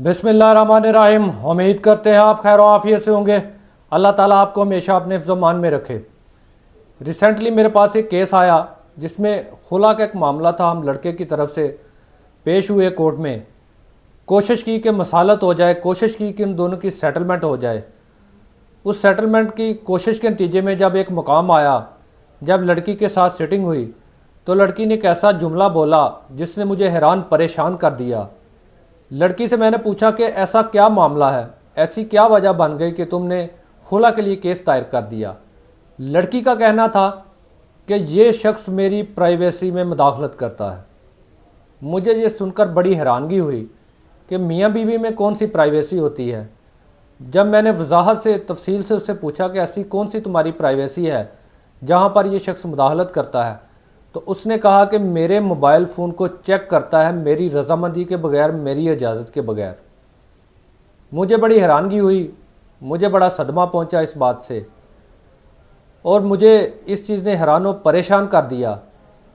बिस्मिल्लाहिर्रहमानिर्रहीम। उम्मीद करते हैं आप खैर आफियत से होंगे। अल्लाह ताला आपको हमेशा अपने हिफ्ज़-ओ-मान में रखे। रिसेंटली मेरे पास एक केस आया जिसमें खुला का एक मामला था। हम लड़के की तरफ से पेश हुए कोर्ट में, कोशिश की कि मसालत हो जाए, कोशिश की कि उन दोनों की सेटलमेंट हो जाए। उस सेटलमेंट की कोशिश के नतीजे में जब एक मुकाम आया, जब लड़की के साथ सिटिंग हुई, तो लड़की ने एक ऐसा जुमला बोला जिसने मुझे हैरान परेशान कर दिया। लड़की से मैंने पूछा कि ऐसा क्या मामला है, ऐसी क्या वजह बन गई कि तुमने खुला के लिए केस दायर कर दिया। लड़की का कहना था कि ये शख्स मेरी प्राइवेसी में मुदाखलत करता है। मुझे ये सुनकर बड़ी हैरानगी हुई कि मियाँ बीवी में कौन सी प्राइवेसी होती है। जब मैंने वजाहत से तफसील से उससे पूछा कि ऐसी कौन सी तुम्हारी प्राइवेसी है जहाँ पर ये शख्स मुदाखलत करता है, तो उसने कहा कि मेरे मोबाइल फ़ोन को चेक करता है मेरी रजामंदी के बगैर, मेरी इजाज़त के बगैर। मुझे बड़ी हैरानगी हुई, मुझे बड़ा सदमा पहुंचा इस बात से, और मुझे इस चीज़ ने हैरान और परेशान कर दिया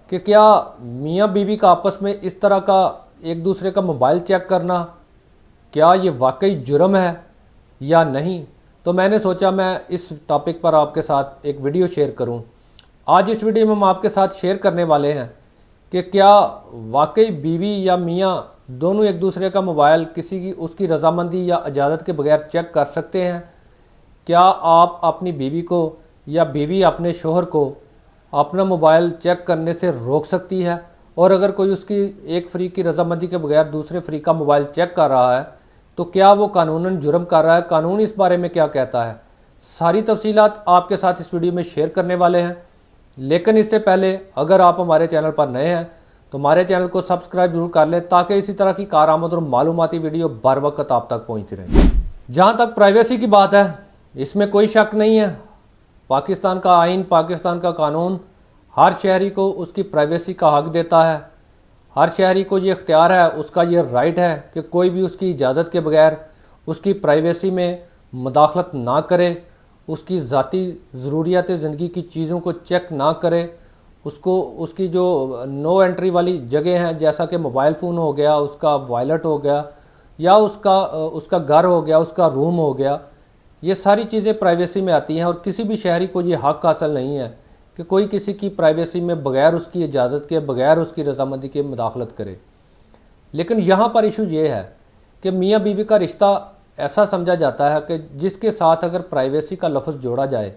कि क्या मियाँ बीवी का आपस में इस तरह का एक दूसरे का मोबाइल चेक करना, क्या ये वाकई जुर्म है या नहीं। तो मैंने सोचा मैं इस टॉपिक पर आपके साथ एक वीडियो शेयर करूं। आज इस वीडियो में हम आपके साथ शेयर करने वाले हैं कि क्या वाकई बीवी या मियाँ दोनों एक दूसरे का मोबाइल किसी की उसकी रजामंदी या इजाज़त के बगैर चेक कर सकते हैं। क्या आप अपनी बीवी को या बीवी अपने शोहर को अपना मोबाइल चेक करने से रोक सकती है, और अगर कोई उसकी एक फ़रीक की रजामंदी के बगैर दूसरे फ़रीक का मोबाइल चेक कर रहा है तो क्या वो कानूनन जुर्म कर रहा है, कानून इस बारे में क्या कहता है। सारी तफसीलात आपके साथ इस वीडियो में शेयर करने वाले हैं। लेकिन इससे पहले अगर आप हमारे चैनल पर नए हैं तो हमारे चैनल को सब्सक्राइब जरूर कर लें ताकि इसी तरह की कारआमद और मालूमाती वीडियो बर वक्त आप तक पहुँचती रहे। जहाँ तक प्राइवेसी की बात है, इसमें कोई शक नहीं है, पाकिस्तान का आइन, पाकिस्तान का कानून हर शहरी को उसकी प्राइवेसी का हक देता है। हर शहरी को ये इख्तियार है, उसका ये राइट है कि कोई भी उसकी इजाज़त के बगैर उसकी प्राइवेसी में मुदाखलत ना करे, उसकी ज़ाती ज़रूरियात ज़िंदगी की चीज़ों को चेक ना करे, उसको उसकी जो नो एंट्री वाली जगह हैं जैसा कि मोबाइल फ़ोन हो गया, उसका वॉलेट हो गया, या उसका घर हो गया, उसका रूम हो गया, ये सारी चीज़ें प्राइवेसी में आती हैं। और किसी भी शहरी को ये हक हासिल नहीं है कि कोई किसी की प्राइवेसी में बग़ैर उसकी इजाज़त के, बग़ैर उसकी रजामंदी के मुदाखलत करे। लेकिन यहाँ पर इशू ये है कि मियाँ बीवी का रिश्ता ऐसा समझा जाता है कि जिसके साथ अगर प्राइवेसी का लफ्ज़ जोड़ा जाए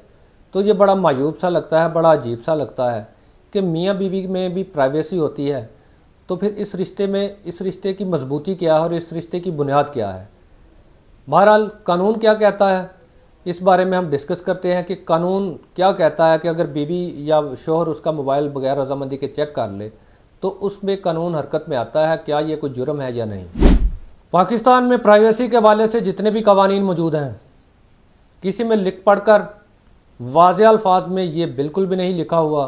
तो ये बड़ा मायूब सा लगता है, बड़ा अजीब सा लगता है कि मियाँ बीवी में भी प्राइवेसी होती है। तो फिर इस रिश्ते की मजबूती क्या है और इस रिश्ते की बुनियाद क्या है। बहरहाल कानून क्या कहता है इस बारे में हम डिस्कस करते हैं कि कानून क्या कहता है कि अगर बीवी या शोहर उसका मोबाइल बगैर रजामंदी के चेक कर ले तो उसमें कानून हरकत में आता है, क्या ये कोई जुर्म है या नहीं। पाकिस्तान में प्राइवेसी के हवाले से जितने भी कवानीन मौजूद हैं, किसी में लिख पढ़कर वाज़े अल्फाज में ये बिल्कुल भी नहीं लिखा हुआ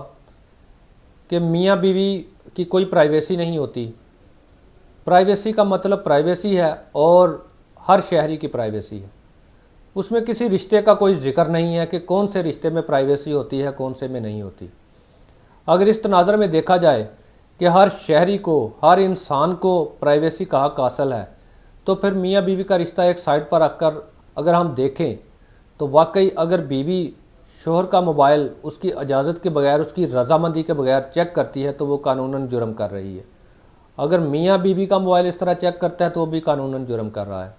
कि मियाँ बीवी की कोई प्राइवेसी नहीं होती। प्राइवेसी का मतलब प्राइवेसी है और हर शहरी की प्राइवेसी है। उसमें किसी रिश्ते का कोई जिक्र नहीं है कि कौन से रिश्ते में प्राइवेसी होती है, कौन से में नहीं होती। अगर इस तनाज़र में देखा जाए कि हर शहरी को, हर इंसान को प्राइवेसी का हक हासिल है, तो फिर मियाँ बीवी का रिश्ता एक साइड पर रखकर अगर हम देखें तो वाकई अगर बीवी शोहर का मोबाइल उसकी इजाज़त के बगैर, उसकी रजामंदी के बगैर चेक करती है तो वो कानूनन जुर्म कर रही है। अगर मियाँ बीवी का मोबाइल इस तरह चेक करता है तो वो भी कानूनन जुर्म कर रहा है।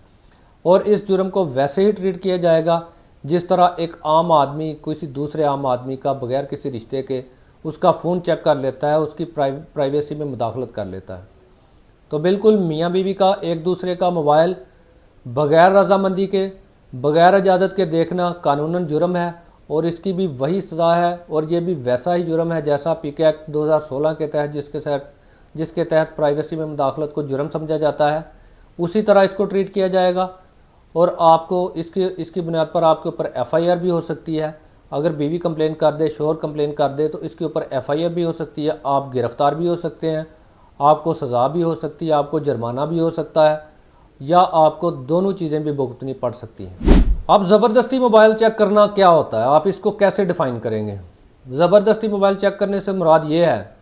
और इस जुर्म को वैसे ही ट्रीट किया जाएगा जिस तरह एक आम आदमी किसी दूसरे आम आदमी का बगैर किसी रिश्ते के उसका फ़ोन चेक कर लेता है, उसकी प्राइवेसी में मुदाखलत कर लेता है। तो बिल्कुल मियाँ बीवी का एक दूसरे का मोबाइल बग़ैर रजामंदी के, बग़ैर इजाज़त के देखना कानूनन जुर्म है, और इसकी भी वही सज़ा है। और ये भी वैसा ही जुर्म है जैसा पीके एक्ट 2016 के तहत जिसके तहत प्राइवेसी में मुदाखलत को जुर्म समझा जाता है, उसी तरह इसको ट्रीट किया जाएगा। और आपको इसकी बुनियाद पर आपके ऊपर FIR भी हो सकती है। अगर बीवी कंप्लेन कर दे, शोहर कंप्लेन कर दे, तो इसके ऊपर FIR भी हो सकती है, आप गिरफ़्तार भी हो सकते हैं, आपको सज़ा भी हो सकती है, आपको जुर्माना भी हो सकता है, या आपको दोनों चीज़ें भी भुगतनी पड़ सकती हैं। अब ज़बरदस्ती मोबाइल चेक करना क्या होता है, आप इसको कैसे डिफ़ाइन करेंगे। ज़बरदस्ती मोबाइल चेक करने से मुराद ये है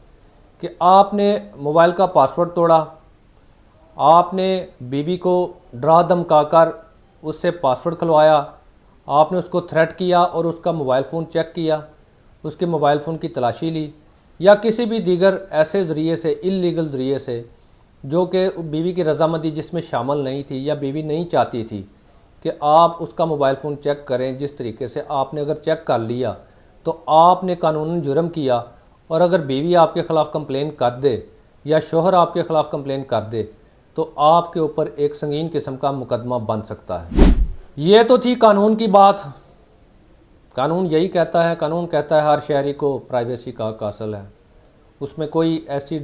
कि आपने मोबाइल का पासवर्ड तोड़ा, आपने बीवी को डरा धमका कर उससे पासवर्ड खुलवाया, आपने उसको थ्रेट किया और उसका मोबाइल फ़ोन चेक किया, उसके मोबाइल फ़ोन की तलाशी ली, या किसी भी दीगर ऐसे ज़रिए से, इल्लीगल ज़रिए से, जो कि बीवी की रज़ामंदी जिसमें शामिल नहीं थी या बीवी नहीं चाहती थी कि आप उसका मोबाइल फ़ोन चेक करें, जिस तरीके से आपने अगर चेक कर लिया तो आपने कानूनन जुर्म किया। और अगर बीवी आपके ख़िलाफ़ कंप्लेन कर दे या शोहर आपके ख़िलाफ़ कंप्लेन कर दे तो आपके ऊपर एक संगीन किस्म का मुकदमा बन सकता है। ये तो थी कानून की बात। कानून यही कहता है, कानून कहता है हर शहरी को प्राइवेसी का हक हासिल है। उसमें कोई ऐसी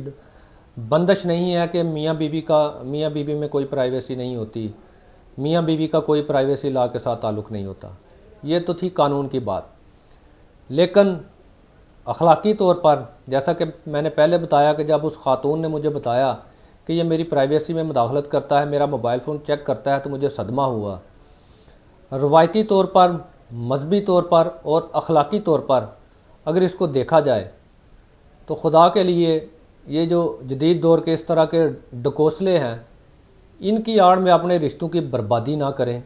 बंदिश नहीं है कि मियाँ बीवी में कोई प्राइवेसी नहीं होती, मियाँ बीवी का कोई प्राइवेसी लॉ के साथ ताल्लुक़ नहीं होता। ये तो थी कानून की बात। लेकिन अखलाकी तौर पर, जैसा कि मैंने पहले बताया कि जब उस खातून ने मुझे बताया कि ये मेरी प्राइवेसी में मुदाखलत करता है, मेरा मोबाइल फ़ोन चेक करता है, तो मुझे सदमा हुआ। रवायती तौर पर, मजहबी तौर पर और अखलाकी तौर पर अगर इसको देखा जाए तो खुदा के लिए ये जो जदीद दौर के इस तरह के डकोसले हैं, इनकी आड़ में अपने रिश्तों की बर्बादी ना करें।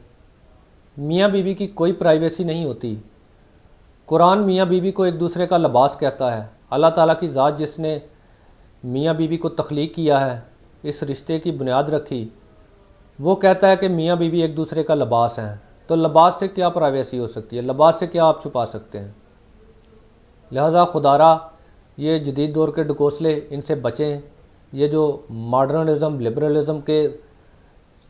मियाँ बीवी की कोई प्राइवेसी नहीं होती। कुरान मियाँ बीवी को एक दूसरे का लिबास कहता है। अल्लाह ताला की ज़ात जिसने मियाँ बीवी को तख्लीक किया है, इस रिश्ते की बुनियाद रखी, वो कहता है कि मियाँ बीवी एक दूसरे का लिबास हैं। तो लिबास से क्या प्राइवेसी हो सकती है? लिबास से क्या आप छुपा सकते हैं? लिहाजा खुदारा ये जदीद दौर के डकोसले, इनसे बचें। ये जो मॉडर्निज़म, लिबरलिज़म के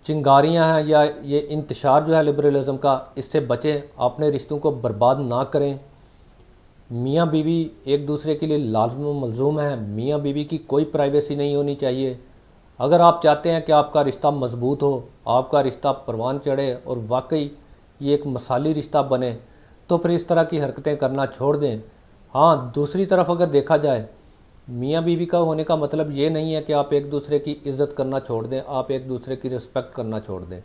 चिंगारियां हैं या ये इंतशार जो है लिबरलिज़म का, इससे बचें। अपने रिश्तों को बर्बाद ना करें। मियाँ बीवी एक दूसरे के लिए लाज़िम व मलज़ूम है। मियाँ बीवी की कोई प्राइवेसी नहीं होनी चाहिए। अगर आप चाहते हैं कि आपका रिश्ता मजबूत हो, आपका रिश्ता परवान चढ़े और वाकई ये एक मिसाली रिश्ता बने, तो फिर इस तरह की हरकतें करना छोड़ दें। हाँ, दूसरी तरफ अगर देखा जाए, मियाँ बीवी का होने का मतलब ये नहीं है कि आप एक दूसरे की इज़्ज़त करना छोड़ दें, आप एक दूसरे की रिस्पेक्ट करना छोड़ दें।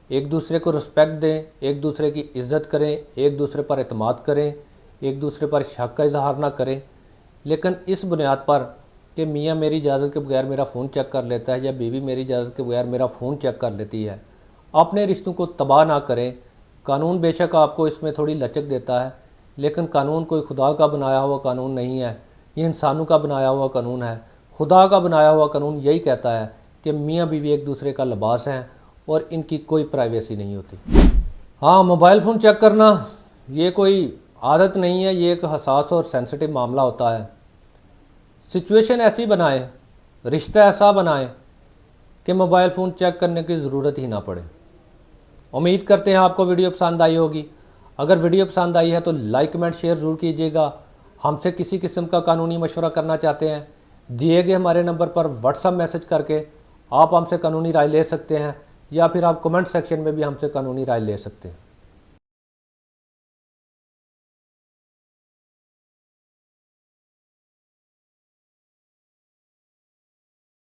एक दूसरे को रिस्पेक्ट दें, एक दूसरे की इज़्ज़त करें, एक दूसरे पर एतमाद करें, एक दूसरे पर शक का इजहार ना करें। लेकिन इस बुनियाद पर कि मियाँ मेरी इजाज़त के बगैर मेरा फ़ोन चेक कर लेता है या बीवी मेरी इजाज़त के बगैर मेरा फ़ोन चेक कर लेती है, अपने रिश्तों को तबाह ना करें। कानून बेशक आपको इसमें थोड़ी लचक देता है, लेकिन कानून कोई खुदा का बनाया हुआ कानून नहीं है, ये इंसानों का बनाया हुआ कानून है। खुदा का बनाया हुआ कानून यही कहता है कि मियाँ बीवी एक दूसरे का लिबास हैं और इनकी कोई प्राइवेसी नहीं होती। हाँ, मोबाइल फ़ोन चेक करना ये कोई आदत नहीं है, ये एक हसास और सेंसिटिव मामला होता है। सिचुएशन ऐसी बनाएं, रिश्ता ऐसा बनाएं कि मोबाइल फ़ोन चेक करने की ज़रूरत ही ना पड़े। उम्मीद करते हैं आपको वीडियो पसंद आई होगी। अगर वीडियो पसंद आई है तो लाइक, कमेंट, शेयर ज़रूर कीजिएगा। हमसे किसी किस्म का कानूनी मशवरा करना चाहते हैं, दिए गए हमारे नंबर पर व्हाट्सएप मैसेज करके आप हमसे कानूनी राय ले सकते हैं, या फिर आप कमेंट सेक्शन में भी हमसे कानूनी राय ले सकते हैं।